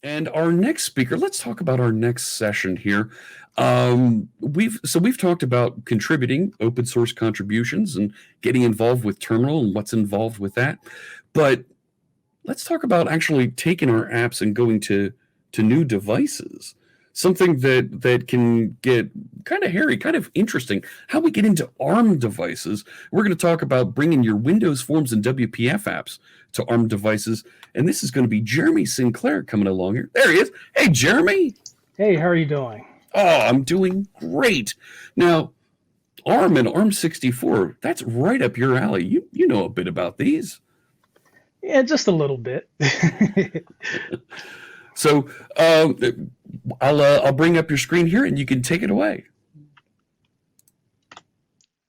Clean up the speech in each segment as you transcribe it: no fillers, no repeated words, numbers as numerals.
And our next speaker, let's talk about our next session here. We've talked about contributing, open source contributions, and getting involved with Terminal and what's involved with that. But let's talk about actually taking our apps and going to new devices. Something that can get kind of hairy, kind of interesting. How we get into ARM devices. We're going to talk about bringing your Windows Forms and WPF apps to ARM devices. And this is going to be Jeremy Sinclair coming along here. There he is. Hey, Jeremy. Hey, how are you doing? Oh, I'm doing great. Now, ARM and ARM64, that's right up your alley. You know a bit about these. Yeah, just a little bit. So I'll bring up your screen here, and you can take it away.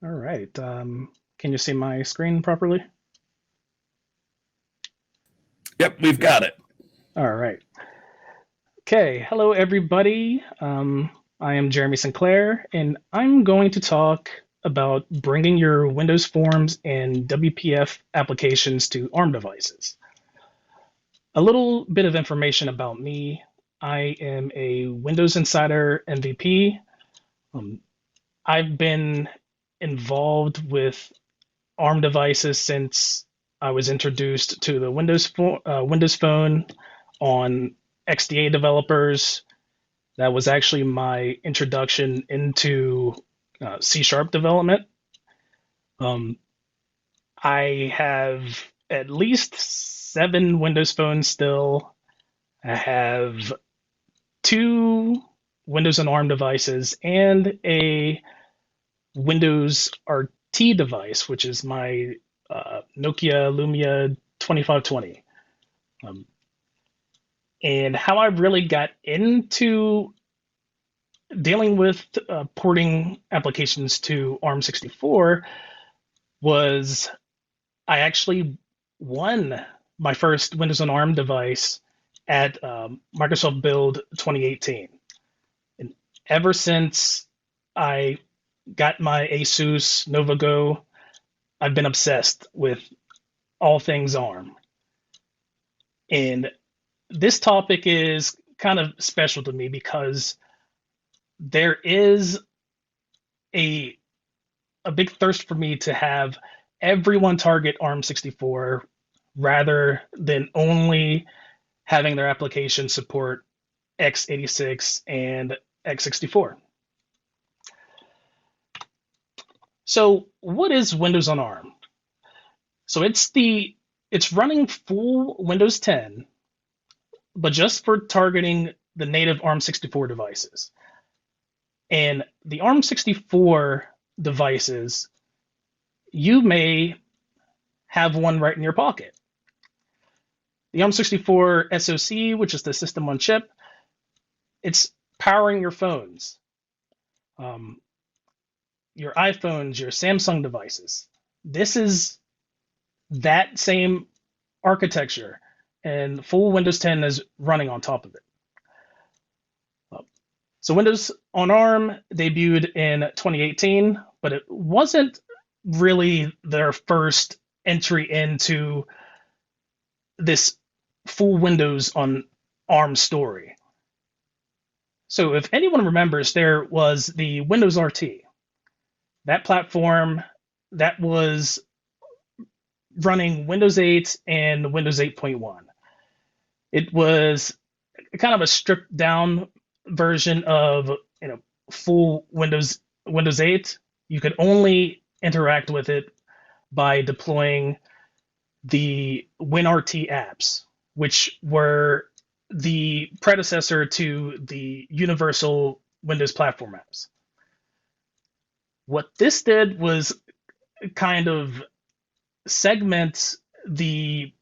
All right. Can you see my screen properly? Yep, we've got it. All right. Okay. Hello, everybody. I am Jeremy Sinclair, and I'm going to talk about bringing your Windows Forms and WPF applications to ARM devices. A little bit of information about me. I am a Windows Insider MVP. I've been involved with ARM devices since I was introduced to the Windows Phone on XDA developers. That was actually my introduction into C# development. I have at least 7 Windows phones still. I have 2 Windows and ARM devices and a Windows RT device, which is my Nokia Lumia 2520. And how I really got into dealing with porting applications to ARM64 was I actually won my first Windows on ARM device at Microsoft Build 2018. And ever since I got my Asus Nova Go, I've been obsessed with all things ARM. And this topic is kind of special to me because there is a big thirst for me to have everyone target ARM64 rather than only having their application support x86 and x64. So what is Windows on ARM? So it's running full Windows 10, but just for targeting the native ARM64 devices. And the ARM64 devices, you may have one right in your pocket. The ARM64 SoC, which is the system on chip, it's powering your phones, your iPhones, your Samsung devices. This is that same architecture, and full Windows 10 is running on top of it. So Windows on ARM debuted in 2018, but it wasn't really their first entry into this full Windows on ARM story. So if anyone remembers, there was the Windows RT. That platform that was running Windows 8 and Windows 8.1. It was kind of a stripped down version of full Windows 8. You could only interact with it by deploying the WinRT apps, which were the predecessor to the universal Windows platform apps. What this did was kind of segment the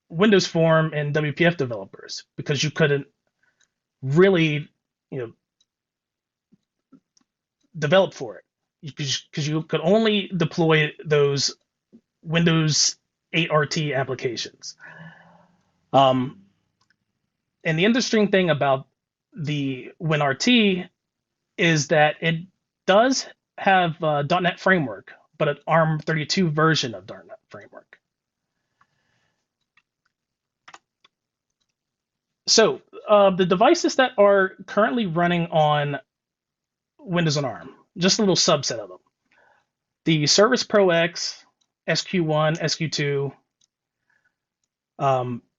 Windows Form and WPF developers because you couldn't really develop for it because you could only deploy those Windows 8 RT applications. And the interesting thing about the WinRT is that it does have a .NET framework, but an ARM32 version of .NET framework. So the devices that are currently running on Windows on ARM, just a little subset of them. The Service Pro X, SQ1, SQ2,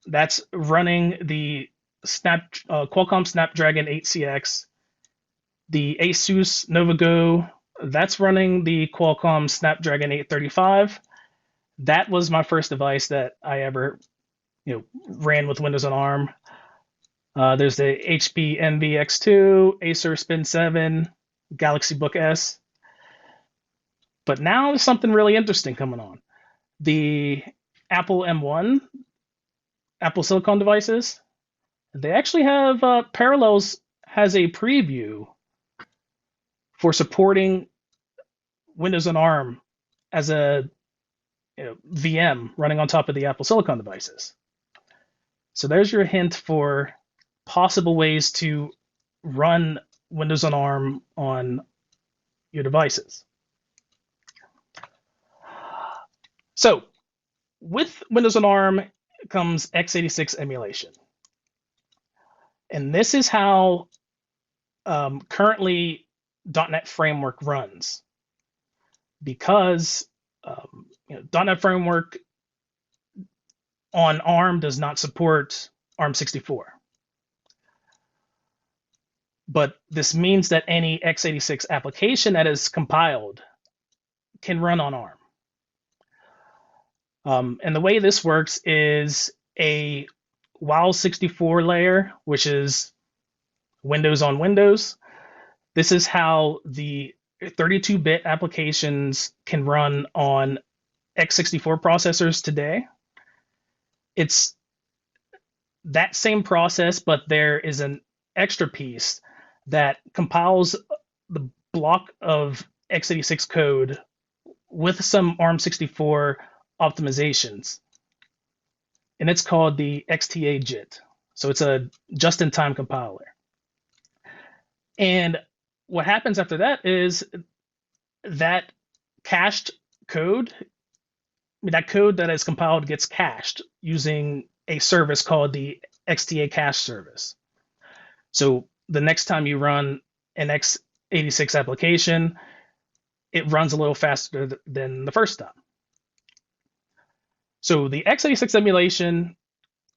that's running the Qualcomm Snapdragon 8CX. The Asus NovaGo, that's running the Qualcomm Snapdragon 835. That was my first device that I ever ran with Windows on ARM. There's the HP Envy X2, Acer Spin 7, Galaxy Book S. But now there's something really interesting coming on. The Apple M1, Apple Silicon devices, they actually have Parallels has a preview for supporting Windows on ARM as a VM running on top of the Apple Silicon devices. So there's your hint for possible ways to run Windows on ARM on your devices. So with Windows on ARM comes x86 emulation. And this is how currently .NET Framework runs. Because .NET Framework on ARM does not support ARM64. But this means that any x86 application that is compiled can run on ARM. And the way this works is a WAL64 layer, which is Windows on Windows. This is how the 32-bit applications can run on x64 processors today. It's that same process, but there is an extra piece that compiles the block of x86 code with some ARM64 optimizations. And it's called the XTA-JIT. So it's a just-in-time compiler. And what happens after that is that cached code, that code that is compiled gets cached using a service called the XTA cache service. So the next time you run an x86 application, it runs a little faster than the first time. So the x86 emulation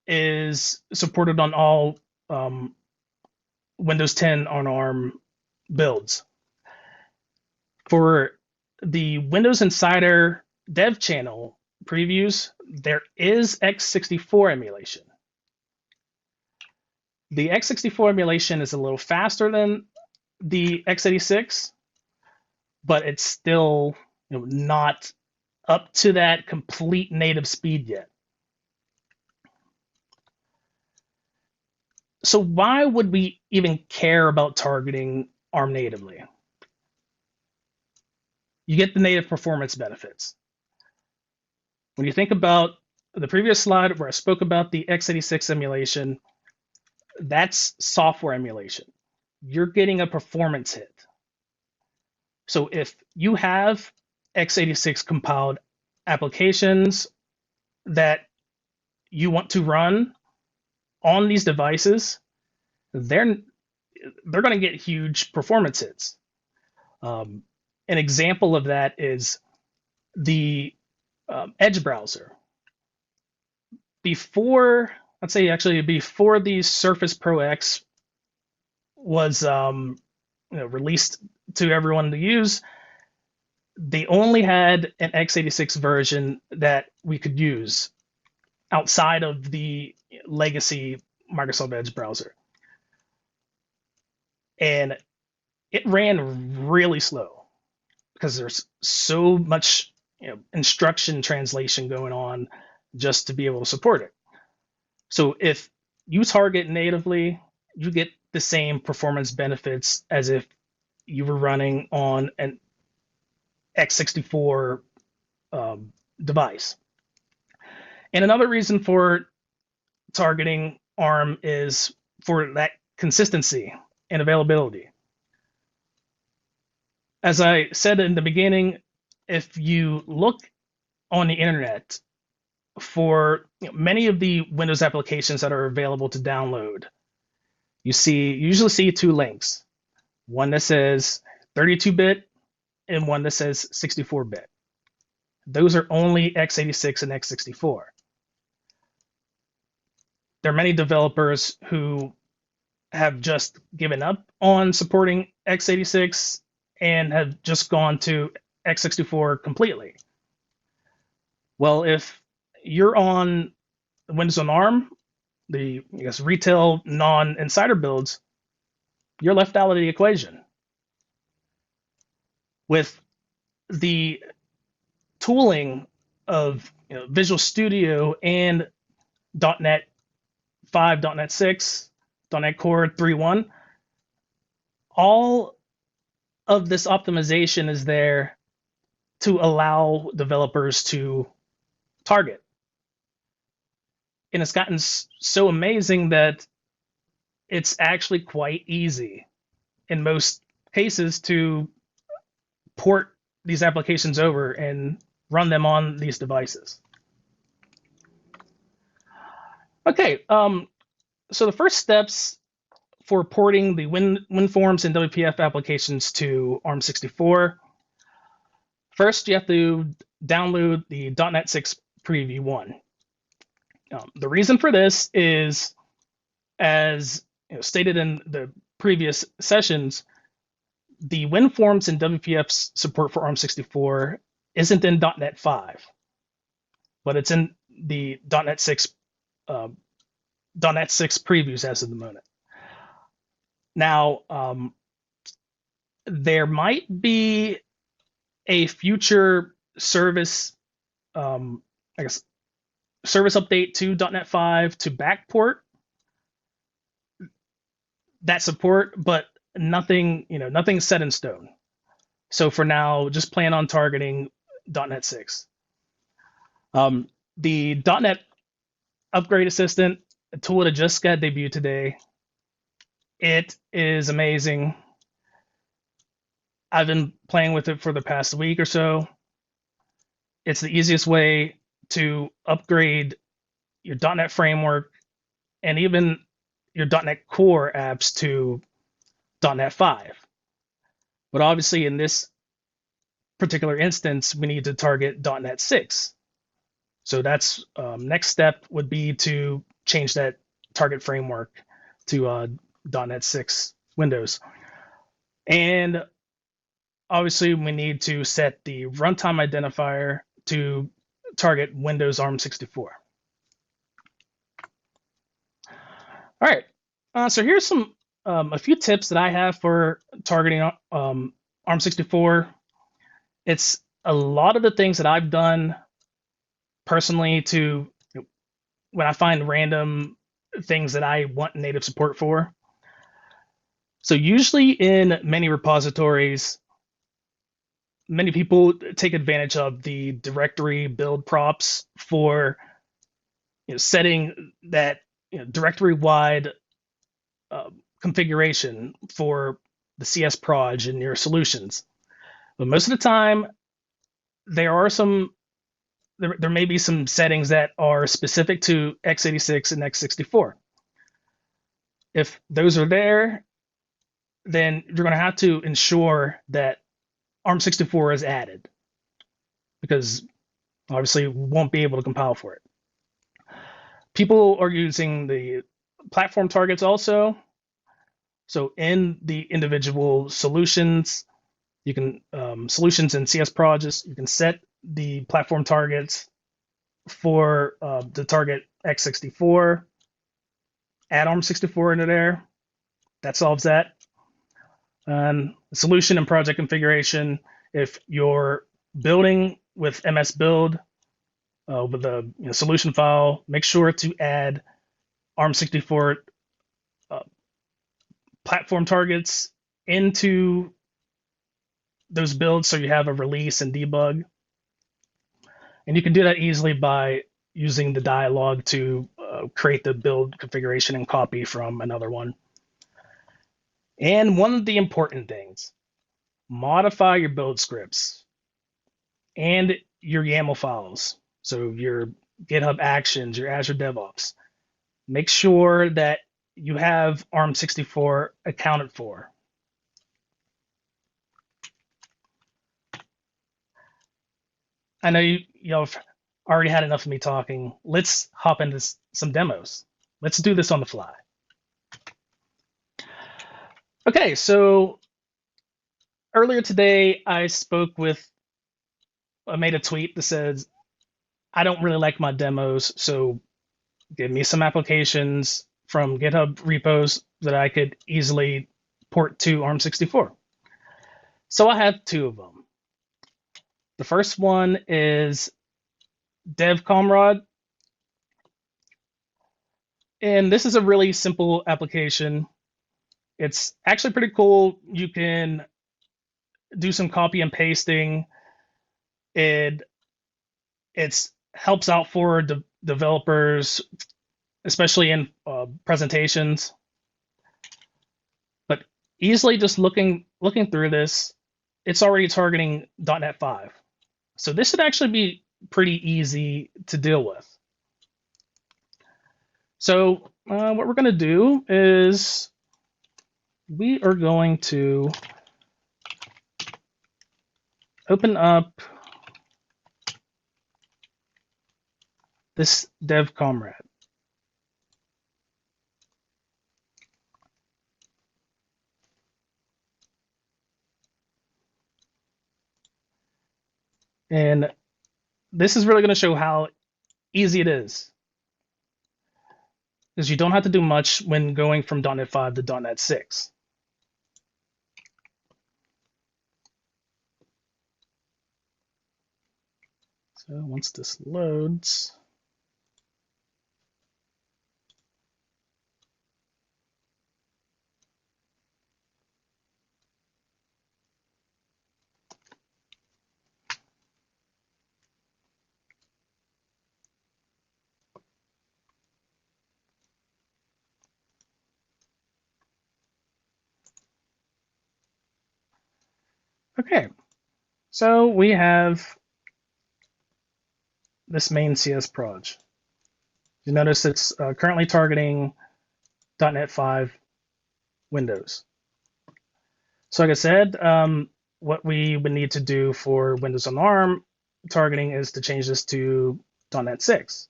is supported on all Windows 10 on ARM builds. For the Windows Insider Dev Channel previews, there is x64 emulation. The x64 emulation is a little faster than the x86, but it's still not up to that complete native speed yet. So why would we even care about targeting ARM natively? You get the native performance benefits. When you think about the previous slide where I spoke about the x86 emulation, that's software emulation. You're getting a performance hit. So if you have x86 compiled applications that you want to run on these devices, they're going to get huge performance hits. An example of that is the Edge browser. Before the Surface Pro X was released to everyone to use, they only had an x86 version that we could use outside of the legacy Microsoft Edge browser. And it ran really slow because there's so much instruction translation going on just to be able to support it. So if you target natively, you get the same performance benefits as if you were running on an x64 device. And another reason for targeting ARM is for that consistency and availability. As I said in the beginning, if you look on the internet for many of the Windows applications that are available to download, you usually see two links. One that says 32-bit and one that says 64-bit. Those are only x86 and x64. There are many developers who have just given up on supporting x86 and have just gone to x64 completely. Well, if you're on Windows on ARM, the retail non-insider builds, you're left out of the equation. With the tooling of Visual Studio and .NET 5, .NET 6, .NET Core 3.1, all of this optimization is there to allow developers to target. And it's gotten so amazing that it's actually quite easy in most cases to port these applications over and run them on these devices. Okay, so the first steps for porting the WinForms and WPF applications to ARM64. First, you have to download the .NET 6 Preview 1. The reason for this is, as stated in the previous sessions, the WinForms and WPF's support for ARM64 isn't in .NET 5, but it's in the .NET 6 previews as of the moment. Now, there might be a future service, service update to .NET 5 to backport that support, but nothing set in stone. So for now, just plan on targeting .NET 6. The .NET Upgrade Assistant, a tool that just got debuted today. It is amazing. I've been playing with it for the past week or so. It's the easiest way to upgrade your .NET framework and even your .NET Core apps to .NET 5. But obviously, in this particular instance, we need to target .NET 6. So that's next step would be to change that target framework to .NET 6 Windows. And obviously, we need to set the runtime identifier to target Windows ARM64. All right, so here's some a few tips that I have for targeting ARM64. It's a lot of the things that I've done personally to when I find random things that I want native support for. So usually in many repositories, many people take advantage of the directory build props for setting that directory-wide configuration for the CS proj in your solutions. But most of the time, there may be some settings that are specific to x86 and x64. If those are there, then you're going to have to ensure that ARM64 is added, because obviously we won't be able to compile for it. People are using the platform targets also. So in the individual solutions, you can solutions in CS projects, you can set the platform targets for the target x64, add ARM64 into there. That solves that. Solution and project configuration. If you're building with MS Build with a solution file, make sure to add ARM64 platform targets into those builds so you have a release and debug. And you can do that easily by using the dialog to create the build configuration and copy from another one. And one of the important things, modify your build scripts and your YAML files. So your GitHub Actions, your Azure DevOps. Make sure that you have ARM64 accounted for. I know y'all have already had enough of me talking. Let's hop into some demos. Let's do this on the fly. Okay, so earlier today, I made a tweet that says, I don't really like my demos, so give me some applications from GitHub repos that I could easily port to ARM64. So I have two of them. The first one is Dev Comrade. And this is a really simple application. It's actually pretty cool. You can do some copy and pasting. It helps out for developers, especially in presentations. But easily just looking through this, it's already targeting .NET 5. So this should actually be pretty easy to deal with. So what we're going to do is we are going to open up this Dev Comrade. And this is really going to show how easy it is. Because you don't have to do much when going from .NET 5 to .NET 6. So once this loads, okay, so we have this main CS proj. You notice it's currently targeting .NET 5 Windows. So like I said, what we would need to do for Windows on ARM targeting is to change this to .NET 6.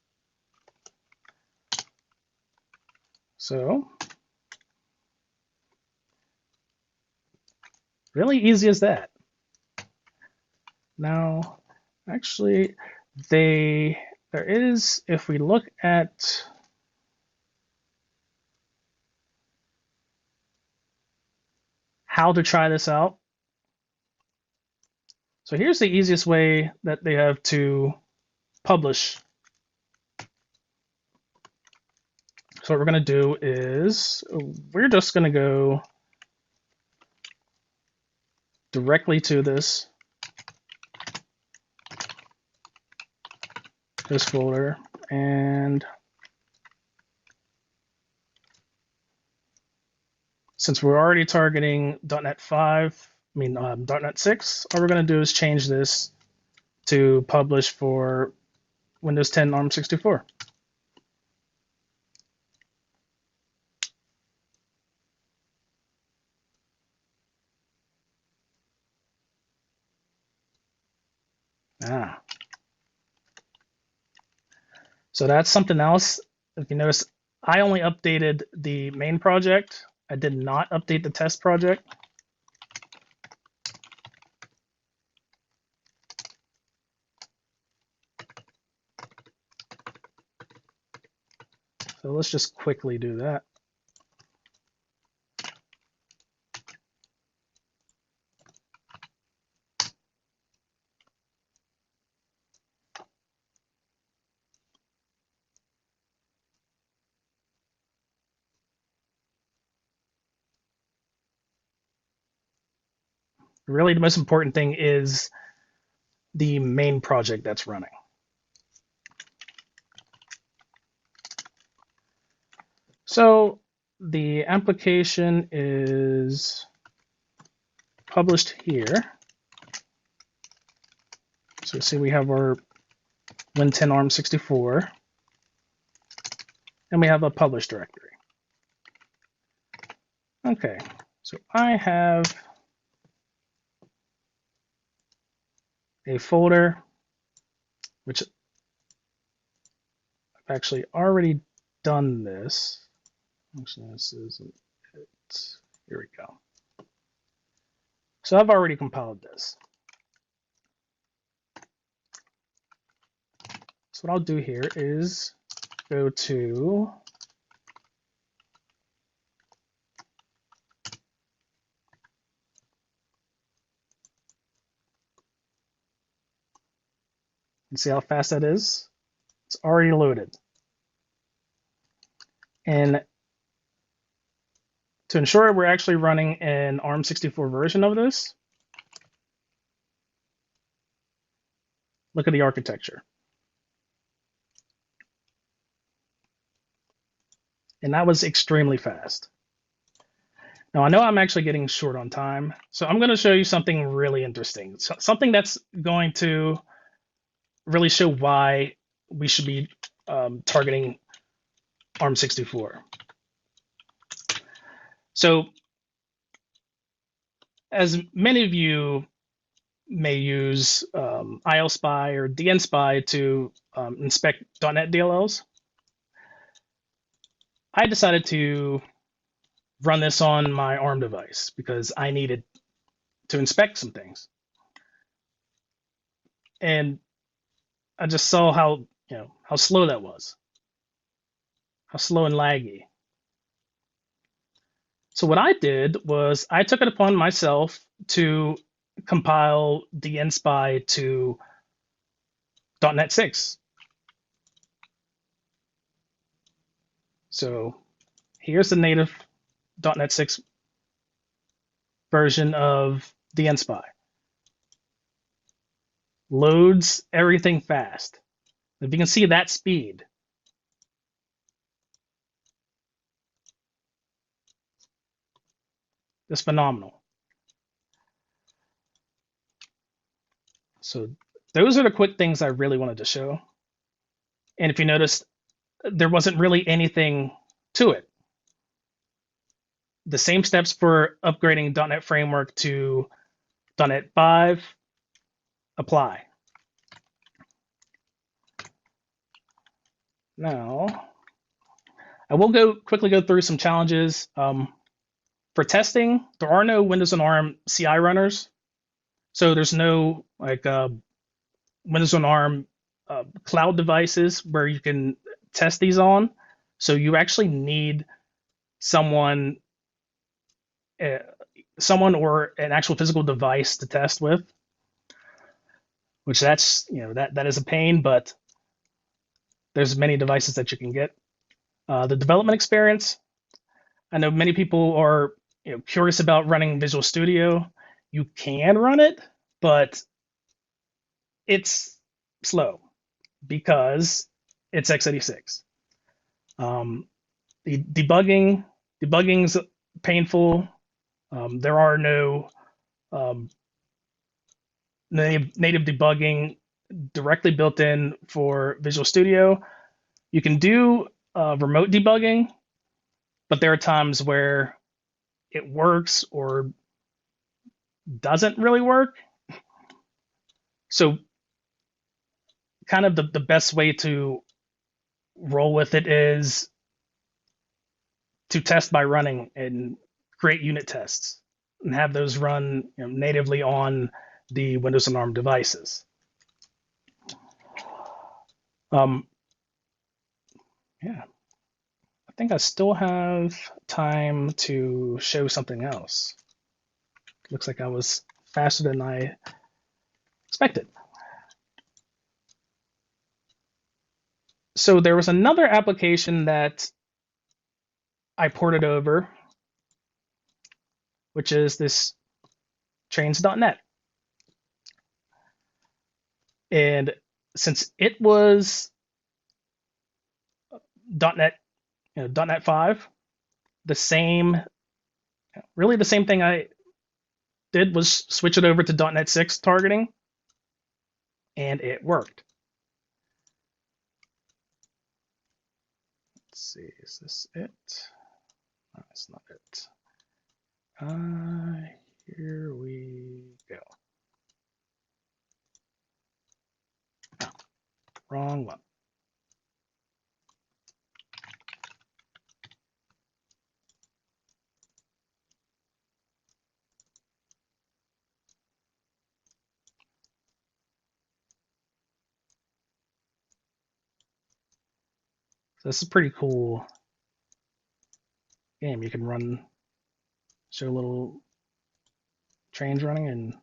So really easy as that. Now, actually, there is, if we look at how to try this out. So here's the easiest way that they have to publish. So what we're going to do is we're just going to go directly to this folder, and since we're already targeting .NET 5, .NET 6, all we're going to do is change this to publish for Windows 10 ARM64. So that's something else. If you notice, I only updated the main project. I did not update the test project. So let's just quickly do that. Really, the most important thing is the main project that's running. So the application is published here. So see, we have our Win10 ARM64, and we have a publish directory. Okay, so I have a folder which I've actually already done this. Actually, this isn't it. Here we go. So I've already compiled this. So what I'll do here is go to and see how fast that is. It's already loaded. And to ensure we're actually running an ARM64 version of this, look at the architecture. And that was extremely fast. Now, I know I'm actually getting short on time, so I'm going to show you something really interesting. Something that's going to really show why we should be targeting ARM64. So, as many of you may use ILSpy or DNSpy to inspect .NET DLLs, I decided to run this on my ARM device because I needed to inspect some things. And I just saw how slow that was, how slow and laggy. So what I did was I took it upon myself to compile DNSpy to .NET 6. So here's the native .NET 6 version of DNSpy. Loads everything fast. If you can see that speed, it's phenomenal. So those are the quick things I really wanted to show. And if you notice, there wasn't really anything to it. The same steps for upgrading .NET Framework to .NET 5 apply. Now, I will quickly go through some challenges. For testing, there are no Windows on ARM CI runners. So there's no Windows on ARM cloud devices where you can test these on. So you actually need someone or an actual physical device to test with, which that is a pain, but there's many devices that you can get. The development experience, I know many people are curious about running Visual Studio. You can run it, but it's slow because it's x86. The debugging's painful. There are no native debugging directly built in for Visual Studio. You can do remote debugging, but there are times where it works or doesn't really work. So kind of the best way to roll with it is to test by running and create unit tests and have those run natively on the Windows and ARM devices. Yeah, I think I still have time to show something else. Looks like I was faster than I expected. So there was another application that I ported over, which is this trains.net. And since it was .NET, .NET 5, really the same thing I did was switch it over to .NET 6 targeting, and it worked. see, is this it? No, that's not it. Here we go. Oh, wrong one. So this is a pretty cool game. You can run, show little trains running, and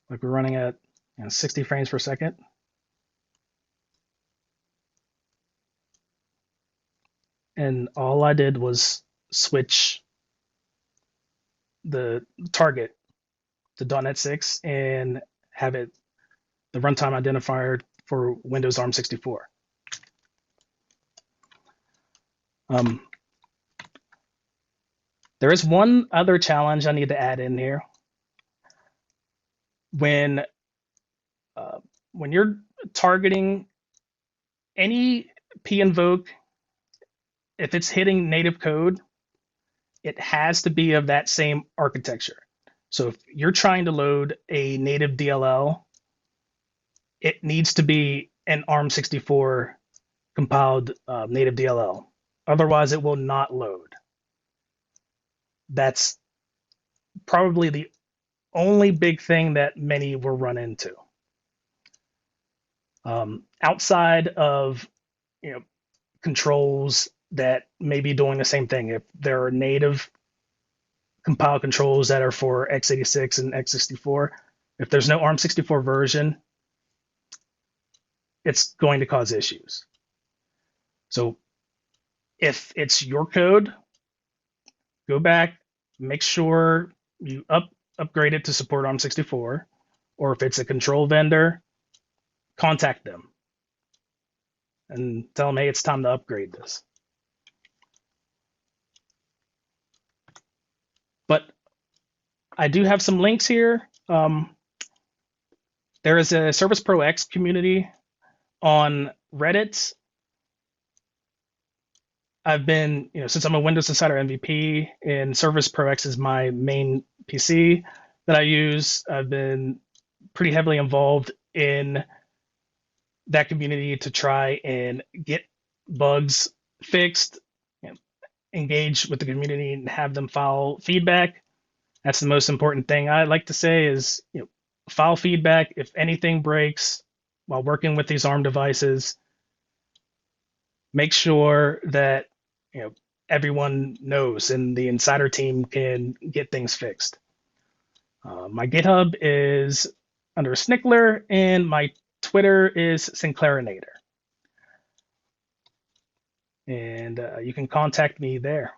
like we're running at 60 frames per second. And all I did was switch the target to .NET 6 and have it the runtime identifier for Windows ARM 64. There is one other challenge I need to add in here. When you're targeting any pinvoke, if it's hitting native code, it has to be of that same architecture. So if you're trying to load a native DLL, it needs to be an ARM64 compiled native DLL. Otherwise, it will not load. That's probably the only big thing that many will run into. Outside of controls that may be doing the same thing, if there are native compiled controls that are for x86 and x64, if there's no ARM64 version, it's going to cause issues. So if it's your code, go back, make sure you upgrade it to support ARM64, or if it's a control vendor, contact them and tell them, hey, it's time to upgrade this. But I do have some links here. There is a Service Pro X community on Reddit. I've been, since I'm a Windows Insider MVP and Service Pro X is my main PC that I use, I've been pretty heavily involved in that community to try and get bugs fixed, engage with the community and have them file feedback. That's the most important thing I like to say is, file feedback. If anything breaks while working with these ARM devices, make sure that everyone knows and the insider team can get things fixed. My GitHub is under Snickler and my Twitter is Sinclairinator. And you can contact me there.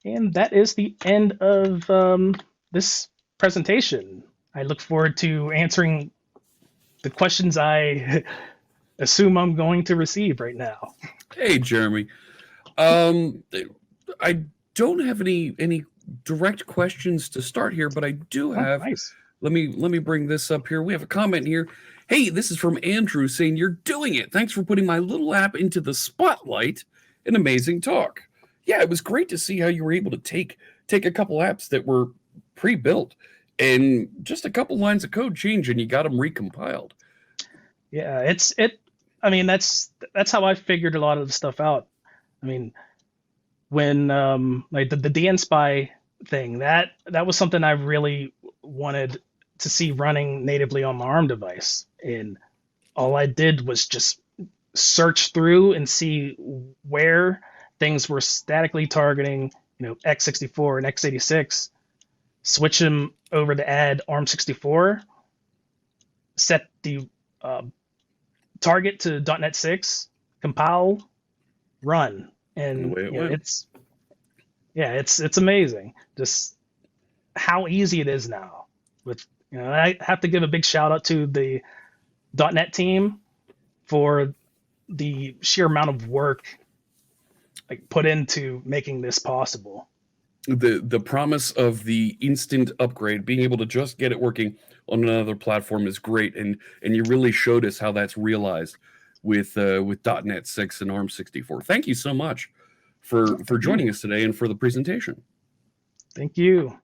And that is the end of this presentation. I look forward to answering the questions I assume I'm going to receive right now. Hey, Jeremy. I don't have any direct questions to start here, but I do have. Oh, nice. Let me bring this up here. We have a comment here. Hey, this is from Andrew saying, "You're doing it. Thanks for putting my little app into the spotlight. An amazing talk." Yeah, it was great to see how you were able to take a couple apps that were pre-built and just a couple lines of code change and you got them recompiled. Yeah, I mean, that's how I figured a lot of the stuff out. I mean, when like the DNSpy thing, that was something I really wanted to see running natively on my ARM device, and all I did was just search through and see where things were statically targeting, x64 and x86, switch them over to add ARM64, set the target to .NET 6, compile, run, and it's amazing just how easy it is now. With I have to give a big shout out to the .NET team for the sheer amount of work put into making this possible. The promise of the instant upgrade, being able to just get it working on another platform is great, and you really showed us how that's realized with .NET 6 and ARM64. Thank you so much for joining us today and for the presentation. Thank you.